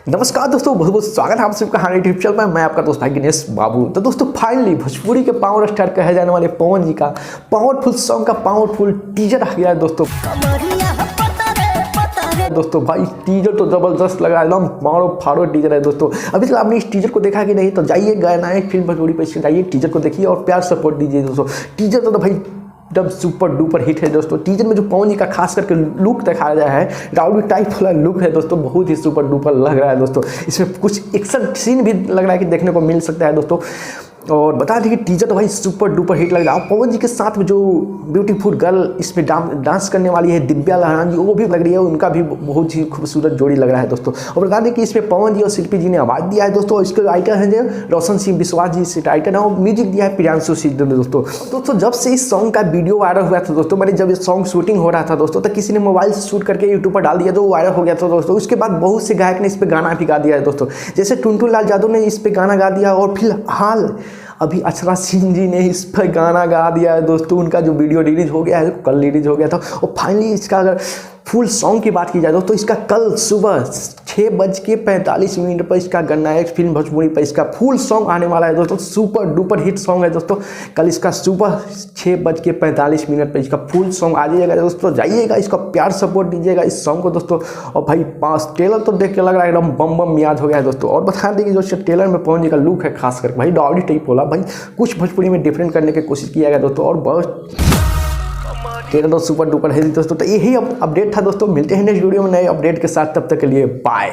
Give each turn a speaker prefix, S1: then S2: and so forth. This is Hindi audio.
S1: नमस्कार दोस्तों, बहुत बहुत स्वागत है आप सबका हमारे यूट्यूब चैनल में। मैं आपका दोस्त भाई गणेश बाबू। तो दोस्तों फाइनली भोजपुरी के पावर स्टार कहे जाने वाले पवन जी का पावरफुल सॉन्ग का पावरफुल टीजर आ गया है दोस्तों। दोस्तों भाई टीजर तो जबरदस्त लगा, एकदम मारो फाड़ो टीजर है दोस्तों। अभी तक आपने इस टीजर को देखा कि नहीं तो जाइए गायनायक फिल्म भोजपुरी पर जाइए, टीजर को देखिए और प्यार सपोर्ट दीजिए दोस्तों। टीजर तो भाई एकदम सुपर डुपर हिट है दोस्तों। टीजर में जो पवन जी का खास करके लुक दिखाया गया है, राउडी टाइप वाला लुक है दोस्तों, बहुत ही सुपर डुपर लग रहा है दोस्तों। इसमें कुछ एक्शन सीन भी लग रहा है कि देखने को मिल सकता है दोस्तों। और बता दें कि टीजर तो भाई सुपर डुपर हिट लग रहा है। पवन जी के साथ में जो ब्यूटीफुल गर्ल इसमें डांस करने वाली है दिव्या लहरान जी, वो भी लग रही है, उनका भी बहुत ही खूबसूरत जोड़ी लग रहा है दोस्तों। और बता दें कि इसमें पवन जी और शिल्पी जी ने आवाज़ दिया है दोस्तों। इसके राइटर हैं जो रोशन सिंह विश्वास जी से राइटर है, और म्यूजिक दिया है प्रियांशु सिद्धू ने दोस्तों। जब से इस सॉन्ग का वीडियो वायरल हुआ था दोस्तों, मैंने जब ये सॉन्ग शूटिंग हो रहा था दोस्तों, तो किसी ने मोबाइल से शूट करके यूट्यूब पर डाल दिया तो वायरल हो गया था दोस्तों। उसके बाद बहुत से गायक ने इस पर गाना भी गा दिया है दोस्तों, जैसे टुनटुन लाल यादव ने इस पर गाना गा दिया, और फिलहाल अभी अक्षरा सिंह जी ने इस पर गाना गा दिया है दोस्तों। उनका जो वीडियो रिलीज हो गया है, कल रिलीज हो गया था। और फाइनली इसका अगर फुल सॉन्ग की बात की जाए तो इसका कल सुबह 6:45 पर इसका गणनायक फिल्म भोजपुरी पर इसका फुल सॉन्ग आने वाला है दोस्तों। सुपर डुपर हिट सॉन्ग है दोस्तों। कल इसका सुबह 6:45 पर इसका फुल सॉन्ग आ जाइएगा दोस्तों। जाइएगा, इसका प्यार सपोर्ट दीजिएगा इस सॉन्ग को दोस्तों। और भाई पास ट्रेलर तो देख के लग रहा है एकदम बम बम याद हो गया है दोस्तों। और बता दें कि जो ट्रेलर में पवन जी का लुक है, खास करके भाई डॉडी टाइप बोला, भाई कुछ भोजपुरी में डिफरेंट करने की कोशिश किया गया दोस्तों। और बहुत ट्रेलर तो सुपर डुपर है दोस्तों। तो यही अपडेट था दोस्तों। मिलते हैं नेक्स्ट वीडियो में नए अपडेट के साथ, तब तक के लिए बाय।